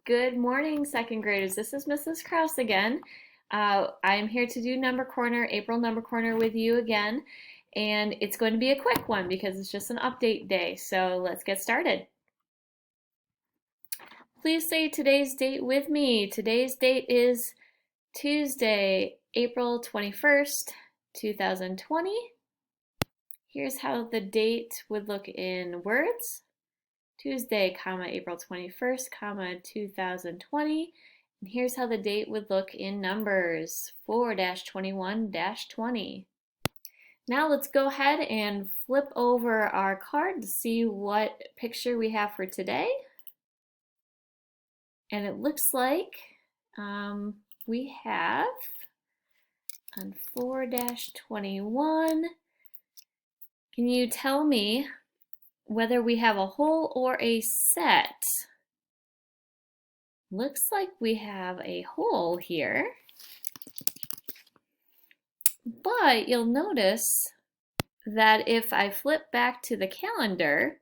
Good morning, second graders. This is Mrs. Kraus again. I'm here to do number corner, April number corner with you again. And it's going to be a quick one because it's just an update day. So let's get started. Please say today's date with me. Today's date is Tuesday, April 21st, 2020. Here's how the date would look in words. Tuesday, April 21st, 2020. And here's how the date would look in numbers, 4-21-20. Now let's go ahead and flip over our card to see what picture we have for today. And it looks like we have on 4-21, can you tell me whether we have a whole or a set? Looks like we have a whole here, but you'll notice that if I flip back to the calendar,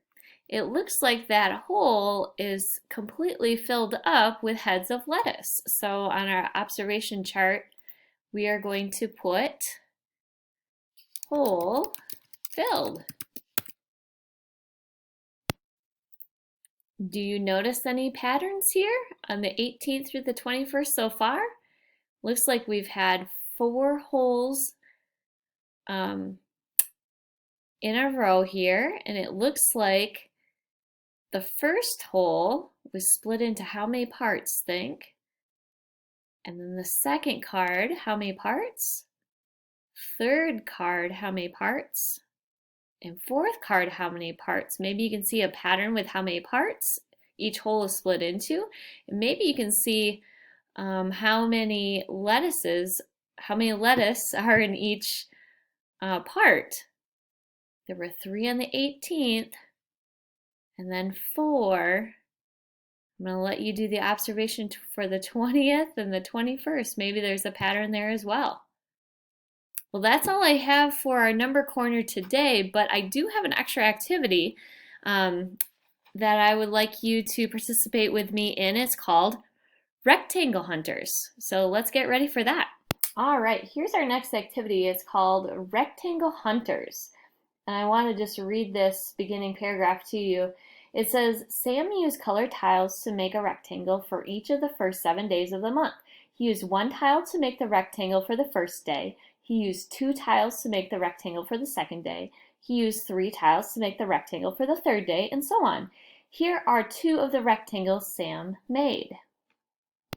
it looks like that hole is completely filled up with heads of lettuce. So on our observation chart, we are going to put hole filled. Do you notice any patterns here on the 18th through the 21st so far? Looks like we've had 4 holes in a row here, and it looks like the first hole was split into how many parts, think? And then the second card, how many parts? Third card, how many parts? And fourth card, how many parts? Maybe you can see a pattern with how many parts each hole is split into. And maybe you can see how many lettuce are in each part. There were 3 on the 18th, and then 4. I'm going to let you do the observation for the 20th and the 21st. Maybe there's a pattern there as well. Well, that's all I have for our number corner today, but I do have an extra activity that I would like you to participate with me in. It's called Rectangle Hunters. So let's get ready for that. All right, here's our next activity. It's called Rectangle Hunters. And I want to just read this beginning paragraph to you. It says, Sam used colored tiles to make a rectangle for each of the first 7 days of the month. He used 1 tile to make the rectangle for the first day. He used 2 tiles to make the rectangle for the second day. He used 3 tiles to make the rectangle for the third day, and so on. Here are 2 of the rectangles Sam made.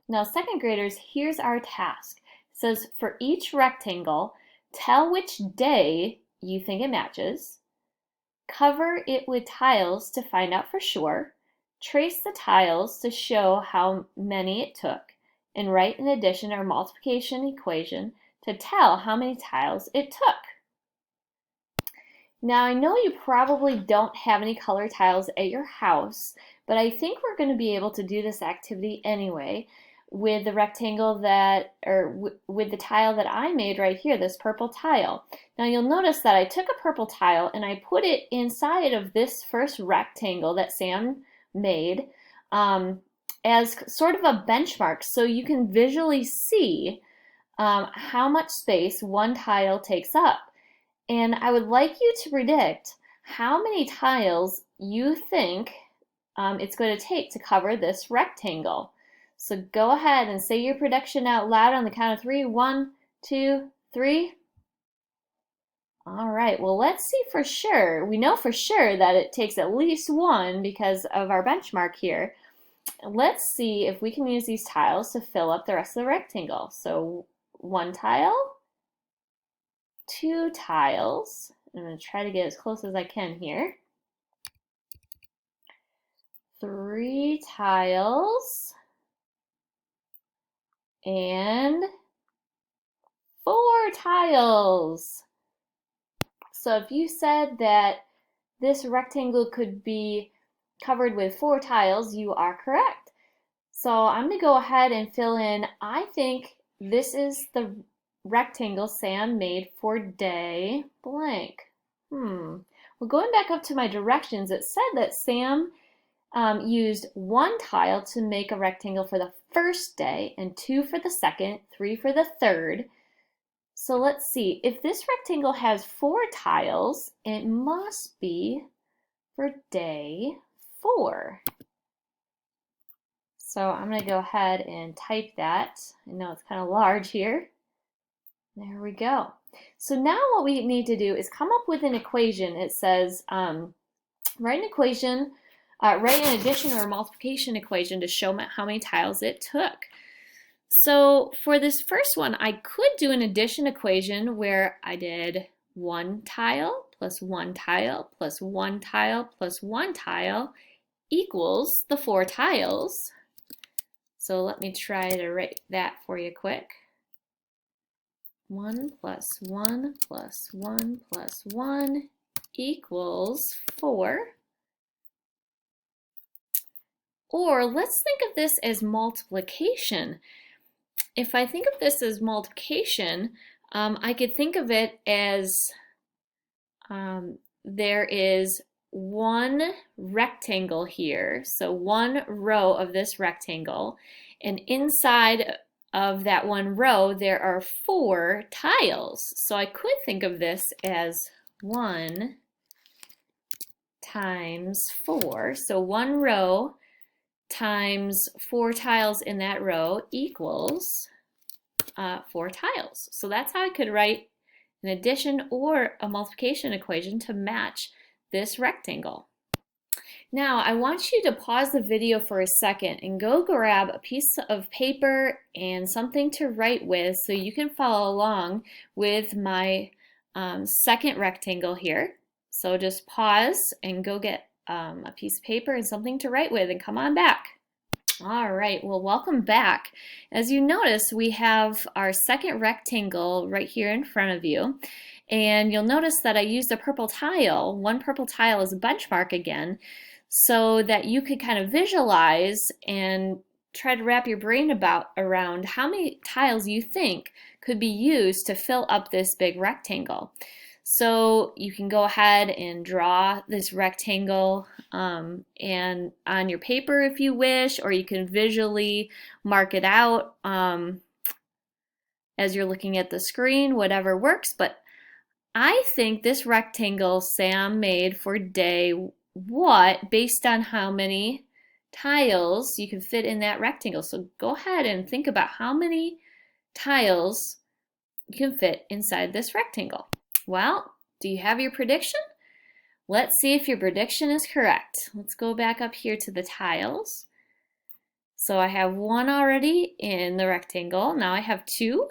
Now, second graders, here's our task. It says, for each rectangle, tell which day you think it matches, cover it with tiles to find out for sure, trace the tiles to show how many it took, and write an addition or multiplication equation to tell how many tiles it took. Now I know you probably don't have any color tiles at your house, but I think we're going to be able to do this activity anyway with the rectangle with the tile that I made right here, this purple tile. Now you'll notice that I took a purple tile and I put it inside of this first rectangle that Sam made as sort of a benchmark so you can visually see how much space one tile takes up. And I would like you to predict how many tiles you think it's going to take to cover this rectangle. So go ahead and say your prediction out loud on the count of 3. 1, 2, 3. All right, well, let's see for sure. We know for sure that it takes at least 1 because of our benchmark here. Let's see if we can use these tiles to fill up the rest of the rectangle. So 1 tile, 2 tiles. I'm going to try to get as close as I can here. 3 tiles. And 4 tiles. So if you said that this rectangle could be covered with 4 tiles, you are correct. So I'm going to go ahead and fill in, I think this is the rectangle Sam made for day blank. Well, going back up to my directions, it said that Sam used one tile to make a rectangle for the first day and two for the second, three for the third. So let's see, if this rectangle has 4 tiles, it must be for day 4. So I'm going to go ahead and type that. I know it's kind of large here. There we go. So now what we need to do is come up with an equation. It says write an equation, write an addition or multiplication equation to show how many tiles it took. So for this first one, I could do an addition equation where I did 1 tile plus 1 tile plus 1 tile plus 1 tile equals the 4 tiles. So let me try to write that for you quick. 1 plus 1 plus 1 plus 1 equals 4. Or let's think of this as multiplication. If I think of this as multiplication, I could think of it as there is one rectangle here, so one row of this rectangle, and inside of that one row there are 4 tiles. So I could think of this as 1 times 4. So one row times 4 tiles in that row equals 4 tiles. So that's how I could write an addition or a multiplication equation to match this rectangle. Now I want you to pause the video for a second and go grab a piece of paper and something to write with so you can follow along with my second rectangle here. So just pause and go get a piece of paper and something to write with and come on back. All right, well, welcome back. As you notice, we have our second rectangle right here in front of you. And you'll notice that I used a purple tile, one purple tile as a benchmark again, so that you could kind of visualize and try to wrap your brain around how many tiles you think could be used to fill up this big rectangle. So you can go ahead and draw this rectangle and on your paper if you wish, or you can visually mark it out as you're looking at the screen, whatever works. But I think this rectangle Sam made for day what based on how many tiles you can fit in that rectangle. So go ahead and think about how many tiles you can fit inside this rectangle. Well, do you have your prediction? Let's see if your prediction is correct. Let's go back up here to the tiles. So I have 1 already in the rectangle. Now I have 2,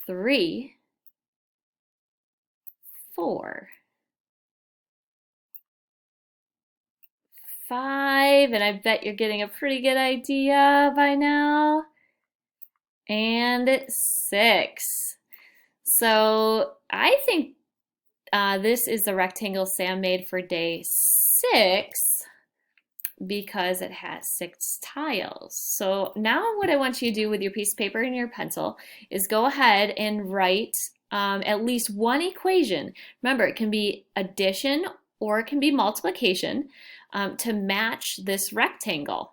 3, 4, 5, and I bet you're getting a pretty good idea by now, and 6. So I think this is the rectangle Sam made for day 6 because it has 6 tiles. So now what I want you to do with your piece of paper and your pencil is go ahead and write at least one equation. Remember, it can be addition or it can be multiplication to match this rectangle.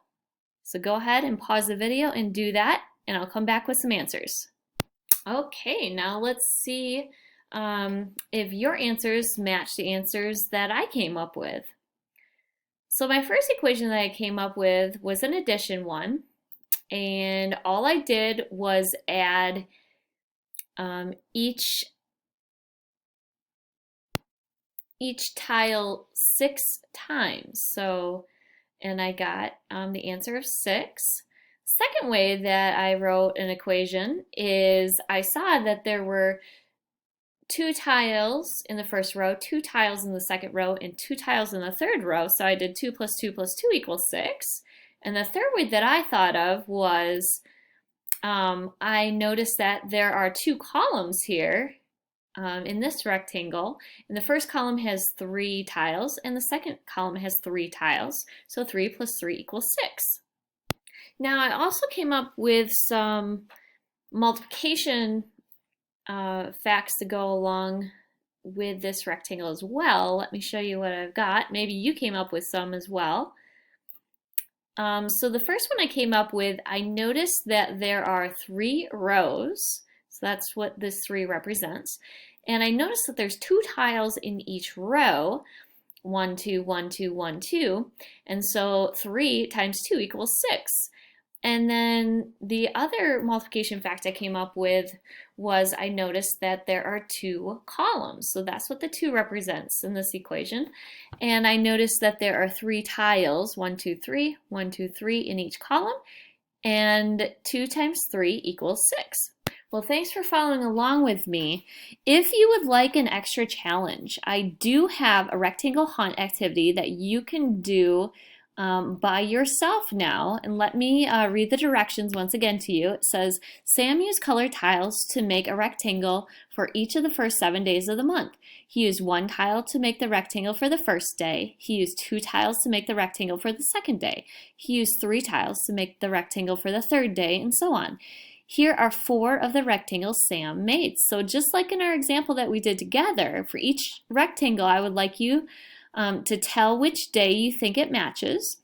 So go ahead and pause the video and do that, and I'll come back with some answers. Okay, now let's see if your answers match the answers that I came up with. So my first equation that I came up with was an addition one, and all I did was add each tile 6 times. So, and I got the answer of 6. Second way that I wrote an equation is I saw that there were 2 tiles in the first row, 2 tiles in the second row, and 2 tiles in the third row. So I did 2 plus 2 plus 2 equals 6. And the third way that I thought of was I noticed that there are 2 columns here in this rectangle. And the first column has 3 tiles, and the second column has 3 tiles. So 3 plus 3 equals 6. Now I also came up with some multiplication facts to go along with this rectangle as well. Let me show you what I've got. Maybe you came up with some as well. So the first one I came up with, I noticed that there are 3 rows. So that's what this 3 represents. And I noticed that there's 2 tiles in each row. 1, 2, 1, 2, 1, 2. And so 3 times 2 equals 6. And then the other multiplication fact I came up with was I noticed that there are 2 columns. So that's what the 2 represents in this equation. And I noticed that there are 3 tiles, 1, 2, 3, 1, 2, 3 in each column. And 2 times 3 equals 6. Well, thanks for following along with me. If you would like an extra challenge, I do have a rectangle hunt activity that you can do by yourself now. And let me read the directions once again to you. It says, Sam used colored tiles to make a rectangle for each of the first 7 days of the month. He used 1 tile to make the rectangle for the first day. He used 2 tiles to make the rectangle for the second day. He used 3 tiles to make the rectangle for the third day, and so on. Here are 4 of the rectangles Sam made. So just like in our example that we did together, for each rectangle, I would like you to tell which day you think it matches.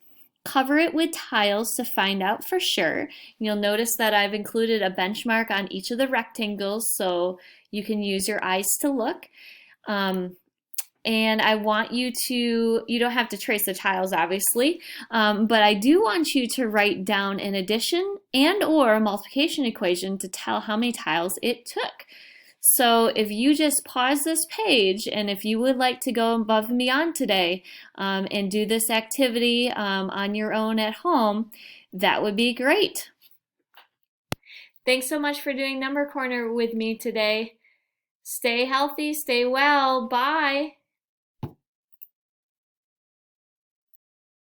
Cover it with tiles to find out for sure. You'll notice that I've included a benchmark on each of the rectangles so you can use your eyes to look. And I want you to, you don't have to trace the tiles obviously, but I do want you to write down an addition and or multiplication equation to tell how many tiles it took. So if you just pause this page and if you would like to go above and beyond today and do this activity on your own at home, that would be great. Thanks so much for doing Number Corner with me today. Stay healthy, stay well, bye.